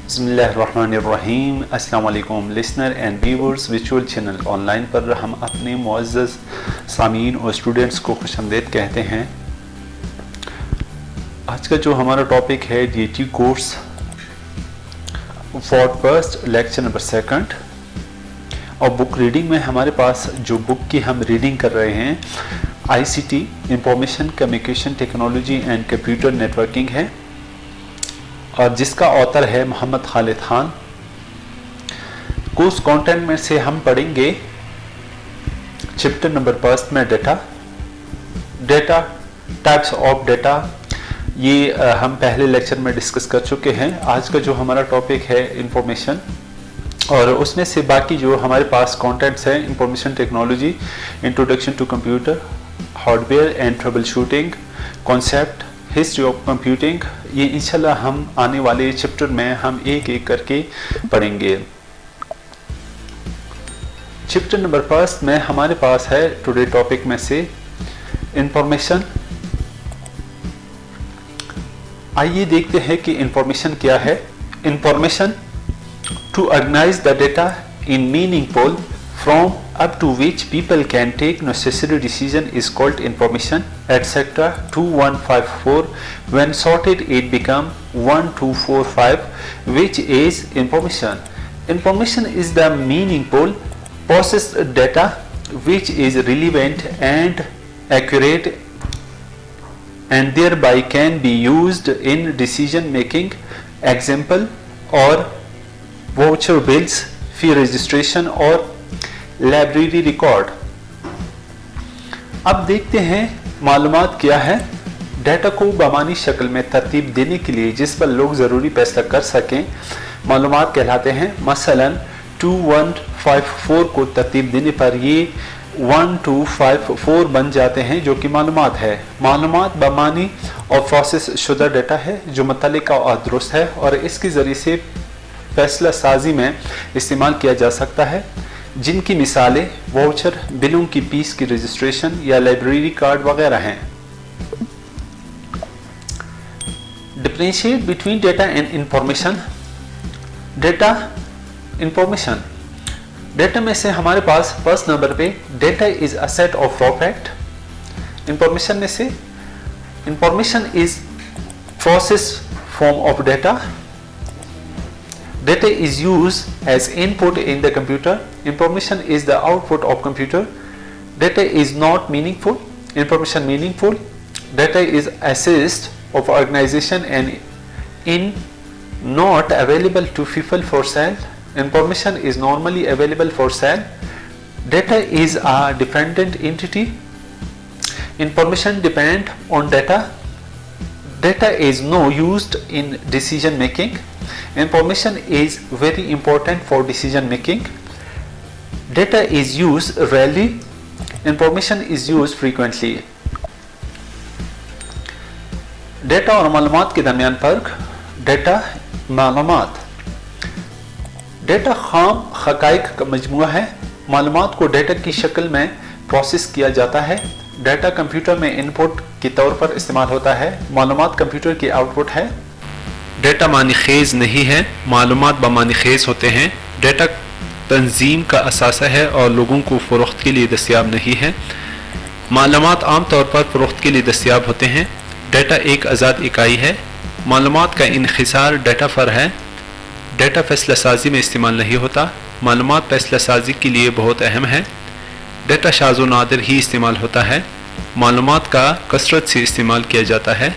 बिस्मिल्लाहिर्रहमानिर्रहीम। अस्सलाम वालेकुम listener and viewers. Visual channel online पर हम अपने मुअज़्ज़ज़ सामीन और स्टूडेंट्स को खुशामदीद कहते हैं। आज का जो हमारा टॉपिक है DT course for first lecture number 2 और बुक रीडिंग में हमारे पास जो बुक की हम रीडिंग कर रहे हैं ICT information communication technology and computer networking है और जिसका ऑथर है मोहम्मद खालिद खान। कोर्स कंटेंट में से हम पढ़ेंगे चैप्टर नंबर 1 में डेटा टाइप्स ऑफ डेटा। ये हम पहले लेक्चर में डिस्कस कर चुके हैं। आज का जो हमारा टॉपिक है इंफॉर्मेशन और उसमें से बाकी जो हमारे पास कंटेंट्स हैं information technology, introduction to computer, hardware and troubleshooting, concept, history of computing, ये इंशाल्लाह हम आने वाले चैप्टर में हम एक एक करके पढ़ेंगे। चैप्टर नंबर 1 में हमारे पास है टुडे टॉपिक में से इंफॉर्मेशन। आइए देखते हैं कि इंफॉर्मेशन क्या है। Information to organise the data in meaningful from up to which people can take necessary decision is called information, etc. 2154. When sorted it become 1245, which is information. Information is the meaningful processed data which is relevant and accurate and thereby can be used in decision making. Example or voucher bills, fee registration or library record. अब देखते हैं मालूमात क्या है। Data को बमानी शक्ल में तरतीब देने के लिए जिस पर लोग ज़रूरी फैसला कर सकें मालूमात कहलाते हैं। मसलन 2154 को तरतीब देने पर ये 1254 बन जाते हैं जो कि मालूमात है। मालूमात बमानी और प्रोसेस शुदा डेटा है जो मुतल्लिका और दुरुस्त है और इसके ज़रिए से फैसला साजी में इस्तेमाल किया जा सकता है, जिनकी मिसालें वाउचर, बिलों की फीस की रजिस्ट्रेशन या लाइब्रेरी कार्ड वगैरह हैं। Differentiate between data and information. Data, information. Data में से हमारे पास फर्स्ट नंबर पे data is a set of raw fact. Information में से information is process form of data. Data is used as input in the computer. Information is the output of computer. Data is not meaningful. Information meaningful. Data is assist of organization and in not available to people for sale. Information is normally available for sale. Data is a dependent entity. Information depend on data. Data is no used in decision making. Information is very important for decision making. Data is used rarely. Information is used frequently. Data और मालूमात के दरमियान फ़र्क। Data, मालूमात। Data खाम हक़ाइक़ का मजमूआ है। मालूमात को डेटा की शक्ल में प्रोसेस किया जाता है। डेटा कंप्यूटर में इनपुट के तौर पर इस्तेमाल होता है। मालूमात कंप्यूटर की आउटपुट है। डेटा मानीखेज नहीं है, मालूमात बमानीखेज होते हैं। डेटा तंजीम का असासा है और लोगों को फ़रोख्त के लिए दस्तियाब नहीं है। मालूमात आम तौर पर फ़रोख्त के लिए दस्तियाब होते हैं। डेटा एक आज़ाद इकाई है। मालूमात का इन्हिसार डेटा पर है। डेटा फैसला साजी में इस्तेमाल नहीं होता। मालूमात फैसला साजी के लिए बहुत अहम है। डेटा शाज़ व नादिर ही इस्तेमाल होता है। मालूमात का कसरत से इस्तेमाल किया जाता है।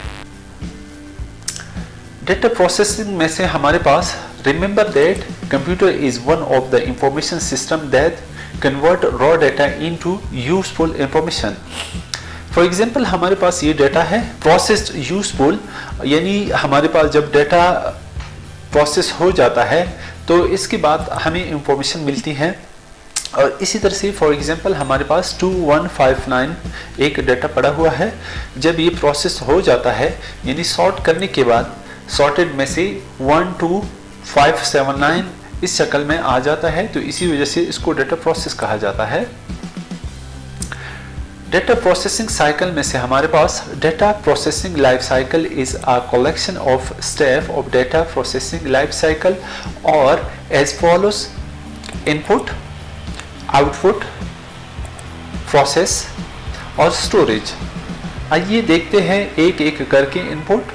डेटा प्रोसेसिंग में से हमारे पास remember that computer is one of the information system that convert raw data into useful information. For example हमारे पास ये डेटा है प्रोसेस्ड यूजफुल, यानी हमारे पास जब डेटा प्रोसेस हो जाता है तो इसके बाद हमें इंफॉर्मेशन मिलती है। और इसी तरह से फॉर एग्जांपल हमारे पास 2159 एक डेटा पड़ा हुआ है। जब ये प्रोसेस हो जाता है यानी सॉर्ट करने के बाद सॉर्टेड में से 12579 इस शक्ल में आ जाता है, तो इसी वजह से इसको डेटा प्रोसेस कहा जाता है। डेटा प्रोसेसिंग साइकिल में से हमारे पास data processing life cycle is a collection of step of data processing life cycle और as follows input, output, process और स्टोरेज। आइए देखते हैं एक एक करके input.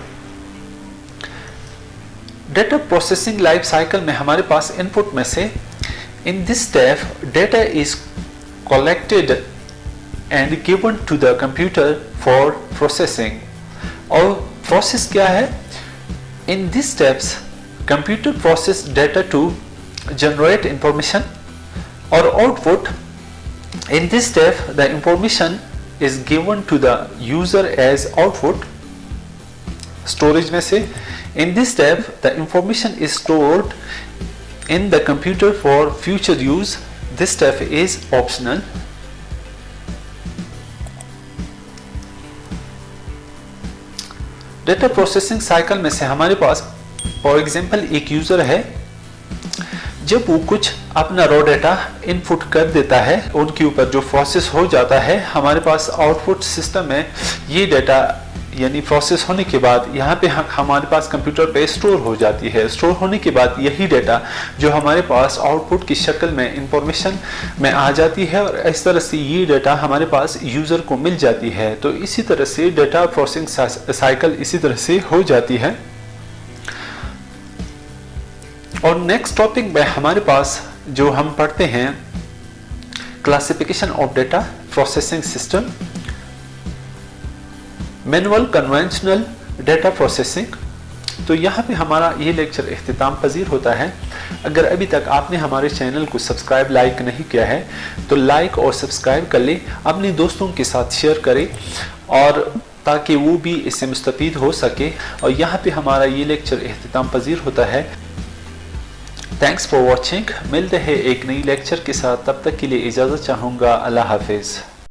Data processing life cycle में हमारे पास इनपुट में से in this step data is collected and given to the computer for processing. और प्रोसेस क्या है? In this steps computer process data to generate information और output. In this step the information is given to the user as output। Storage में से in this step the information is stored in the computer for future use। this step is optional। Data processing cycle में से हमारे पास for example एक user है, जब वो कुछ अपना रॉ डेटा इनपुट कर देता है उनके ऊपर जो प्रोसेस हो जाता है, हमारे पास आउटपुट सिस्टम में ये डेटा यानी प्रोसेस होने के बाद यहाँ पे हमारे पास कंप्यूटर पे स्टोर हो जाती है। स्टोर होने के बाद यही डेटा जो हमारे पास आउटपुट की शक्ल में इंफॉर्मेशन में आ जाती है और इस तरह से ये डेटा हमारे पास यूज़र को मिल जाती है। तो इसी तरह से डेटा प्रोसेसिंग साइकिल इसी तरह से हो जाती है। और नेक्स्ट टॉपिक में हमारे पास जो हम पढ़ते हैं classification of data processing system, manual conventional data processing. तो यहाँ पे हमारा ये लेक्चर इख्तिताम पजीर होता है। अगर अभी तक आपने हमारे चैनल को सब्सक्राइब लाइक नहीं किया है तो लाइक और सब्सक्राइब कर ले, अपने दोस्तों के साथ शेयर करें और ताकि वो भी इससे मुस्तफीद हो सके। और यहाँ पे हमारा ये लेक्चर इख्तिताम पजीर होता है। Thanks for watching. मिलते हैं एक नई लेक्चर के साथ, तब तक के लिए इजाज़त चाहूँगा। अल्लाह हाफिज़।